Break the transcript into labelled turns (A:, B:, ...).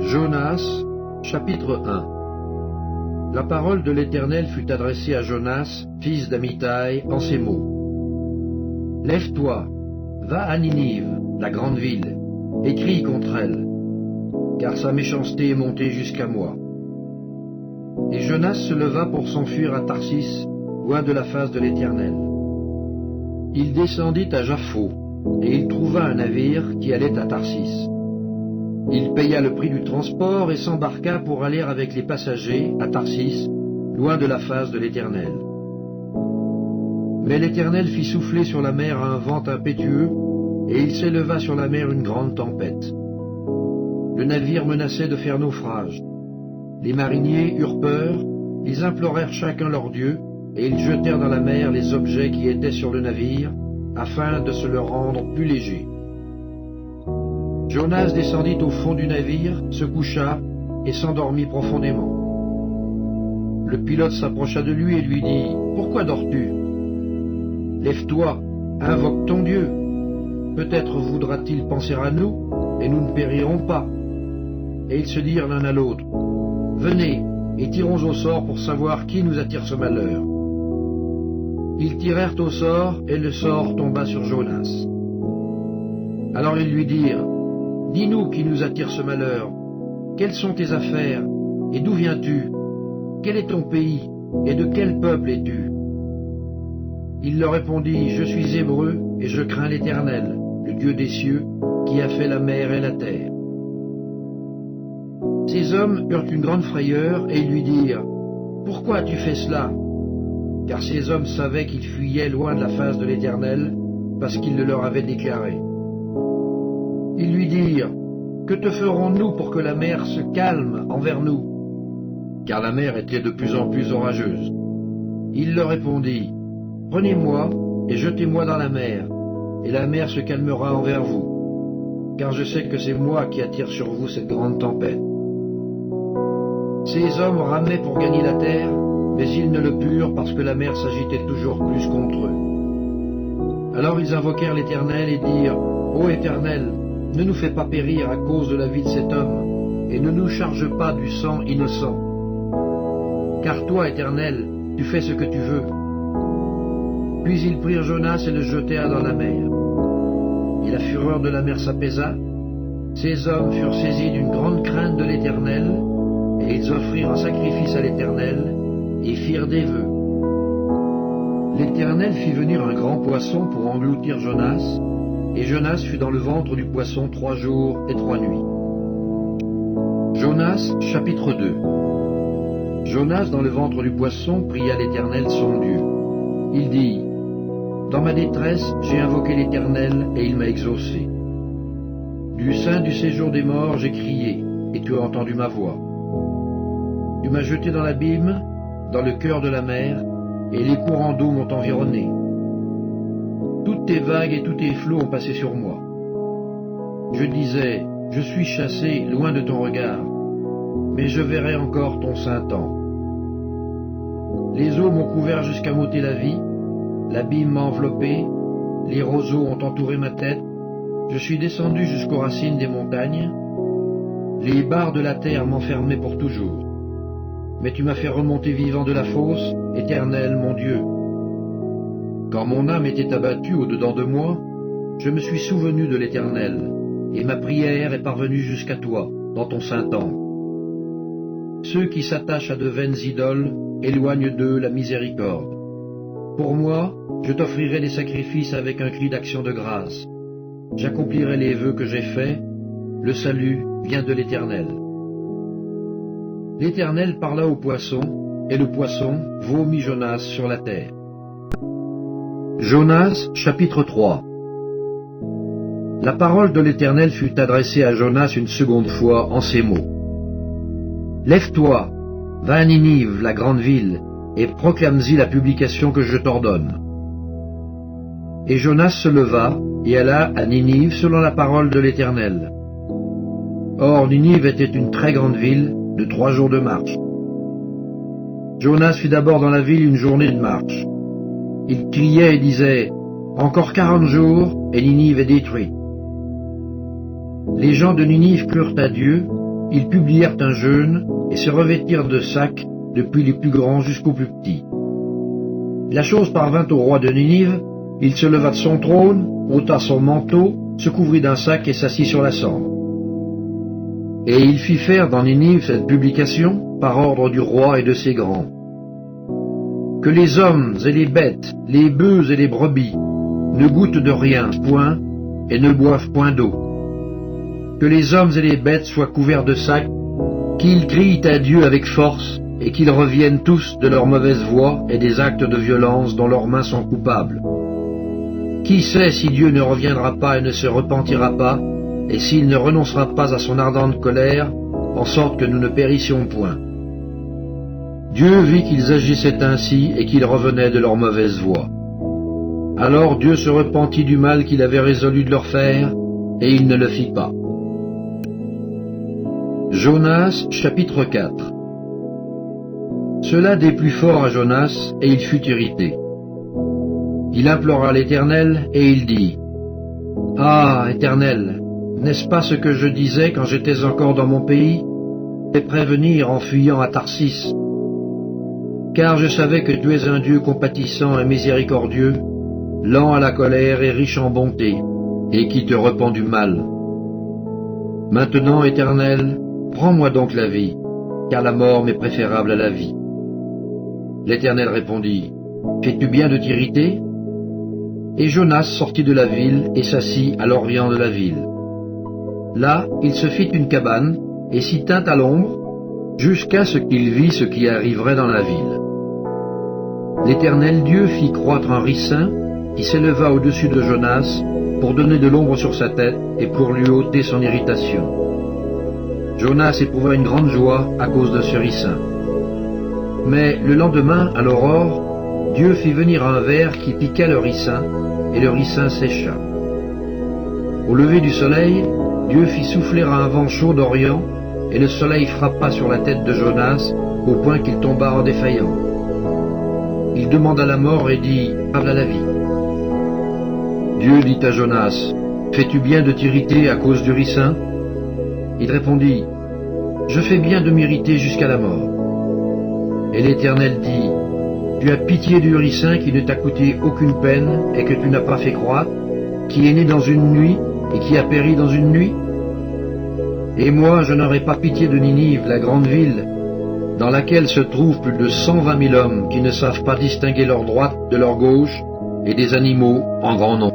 A: Jonas, chapitre 1. La parole de l'Éternel fut adressée à Jonas, fils d'Amittai, en ces mots. Lève-toi, va à Ninive, la grande ville, et crie contre elle, car sa méchanceté est montée jusqu'à moi. Et Jonas se leva pour s'enfuir à Tarsis, loin de la face de l'Éternel. Il descendit à Jaffo, et il trouva un navire qui allait à Tarsis. Il paya le prix du transport et s'embarqua pour aller avec les passagers à Tarsis, loin de la face de l'Éternel. Mais l'Éternel fit souffler sur la mer un vent impétueux, et il s'éleva sur la mer une grande tempête. Le navire menaçait de faire naufrage. Les mariniers eurent peur, ils implorèrent chacun leur Dieu, et ils jetèrent dans la mer les objets qui étaient sur le navire, afin de se le rendre plus léger. Jonas descendit au fond du navire, se coucha et s'endormit profondément. Le pilote s'approcha de lui et lui dit « Pourquoi dors-tu? Lève-toi, invoque ton Dieu. Peut-être voudra-t-il penser à nous, et nous ne périrons pas. » Et ils se dirent l'un à l'autre « Venez, et tirons au sort pour savoir qui nous attire ce malheur. » Ils tirèrent au sort, et le sort tomba sur Jonas. Alors ils lui dirent « Dis-nous qui nous attire ce malheur. Quelles sont tes affaires, et d'où viens-tu? Quel est ton pays, et de quel peuple es-tu? » Il leur répondit, « Je suis Hébreu, et je crains l'Éternel, le Dieu des cieux, qui a fait la mer et la terre. » Ces hommes eurent une grande frayeur, et ils lui dirent, « Pourquoi as-tu fait cela ?» Car ces hommes savaient qu'ils fuyaient loin de la face de l'Éternel, parce qu'il le leur avait déclaré. Ils lui dirent, « Que te ferons-nous pour que la mer se calme envers nous ?» Car la mer était de plus en plus orageuse. Il leur répondit, « Prenez-moi et jetez-moi dans la mer se calmera envers vous, car je sais que c'est moi qui attire sur vous cette grande tempête. » Ces hommes ramaient pour gagner la terre, mais ils ne le purent parce que la mer s'agitait toujours plus contre eux. Alors ils invoquèrent l'Éternel et dirent, « Ô Éternel, ne nous fais pas périr à cause de la vie de cet homme, et ne nous charge pas du sang innocent. Car toi, Éternel, tu fais ce que tu veux. » Puis ils prirent Jonas et le jetèrent dans la mer. Et la fureur de la mer s'apaisa. Ces hommes furent saisis d'une grande crainte de l'Éternel, et ils offrirent un sacrifice à l'Éternel, et firent des vœux. L'Éternel fit venir un grand poisson pour engloutir Jonas, et Jonas fut dans le ventre du poisson 3 jours et 3 nuits. Jonas, chapitre 2. Jonas, dans le ventre du poisson, pria l'Éternel son Dieu. Il dit, « Dans ma détresse, j'ai invoqué l'Éternel, et il m'a exaucé. Du sein du séjour des morts, j'ai crié, et tu as entendu ma voix. Tu m'as jeté dans l'abîme, dans le cœur de la mer, et les courants d'eau m'ont environné. Toutes tes vagues et tous tes flots ont passé sur moi. Je disais, je suis chassé loin de ton regard, mais je verrai encore ton saint temps. Les eaux m'ont couvert jusqu'à m'ôter la vie, l'abîme m'a enveloppé, les roseaux ont entouré ma tête, je suis descendu jusqu'aux racines des montagnes, les barres de la terre m'enfermaient pour toujours. Mais tu m'as fait remonter vivant de la fosse, Éternel mon Dieu. Quand mon âme était abattue au-dedans de moi, je me suis souvenu de l'Éternel, et ma prière est parvenue jusqu'à toi, dans ton saint temple. Ceux qui s'attachent à de vaines idoles éloignent d'eux la miséricorde. Pour moi, je t'offrirai des sacrifices avec un cri d'action de grâce. J'accomplirai les vœux que j'ai faits, le salut vient de l'Éternel. L'Éternel parla au poisson, et le poisson vomit Jonas sur la terre. Jonas, chapitre 3. La parole de l'Éternel fut adressée à Jonas une seconde fois en ces mots. Lève-toi, va à Ninive, la grande ville, et proclame-y la publication que je t'ordonne. Et Jonas se leva et alla à Ninive selon la parole de l'Éternel. Or Ninive était une très grande ville, de 3 jours de marche. Jonas fut d'abord dans la ville une journée de marche. Il criait et disait, « Encore 40 jours, et Ninive est détruite. » Les gens de Ninive crurent à Dieu, ils publièrent un jeûne et se revêtirent de sacs, depuis les plus grands jusqu'aux plus petits. La chose parvint au roi de Ninive, il se leva de son trône, ôta son manteau, se couvrit d'un sac et s'assit sur la cendre. Et il fit faire dans Ninive cette publication, par ordre du roi et de ses grands. Que les hommes et les bêtes, les bœufs et les brebis, ne goûtent de rien, point, et ne boivent point d'eau. Que les hommes et les bêtes soient couverts de sacs, qu'ils crient à Dieu avec force, et qu'ils reviennent tous de leur mauvaise voie et des actes de violence dont leurs mains sont coupables. Qui sait si Dieu ne reviendra pas et ne se repentira pas, et s'il ne renoncera pas à son ardente colère, en sorte que nous ne périssions point. Dieu vit qu'ils agissaient ainsi et qu'ils revenaient de leur mauvaise voie. Alors Dieu se repentit du mal qu'il avait résolu de leur faire, et il ne le fit pas. Jonas, chapitre 4. Cela déplut fort à Jonas, et il fut irrité. Il implora l'Éternel, et il dit, « Ah, Éternel, n'est-ce pas ce que je disais quand j'étais encore dans mon pays, et prévenir en fuyant à Tarsis? Car je savais que tu es un Dieu compatissant et miséricordieux, lent à la colère et riche en bonté, et qui te repent du mal. Maintenant, Éternel, prends-moi donc la vie, car la mort m'est préférable à la vie. » L'Éternel répondit, « Fais-tu bien de t'irriter » Et Jonas sortit de la ville et s'assit à l'orient de la ville. Là, il se fit une cabane et s'y tint à l'ombre, jusqu'à ce qu'il vit ce qui arriverait dans la ville. L'Éternel Dieu fit croître un ricin qui s'éleva au-dessus de Jonas pour donner de l'ombre sur sa tête et pour lui ôter son irritation. Jonas éprouva une grande joie à cause de ce ricin. Mais le lendemain, à l'aurore, Dieu fit venir un ver qui piqua le ricin, et le ricin sécha. Au lever du soleil, Dieu fit souffler un vent chaud d'Orient, et le soleil frappa sur la tête de Jonas, au point qu'il tomba en défaillant. Il demanda la mort et dit, « Parle à la vie. » Dieu dit à Jonas, « Fais-tu bien de t'irriter à cause du ricin ?» Il répondit, « Je fais bien de m'irriter jusqu'à la mort. » Et l'Éternel dit, « Tu as pitié du ricin qui ne t'a coûté aucune peine et que tu n'as pas fait croître, qui est né dans une nuit et qui a péri dans une nuit? Et moi, je n'aurai pas pitié de Ninive, la grande ville, dans laquelle se trouvent plus de 120 000 hommes qui ne savent pas distinguer leur droite de leur gauche, et des animaux en grand nombre. »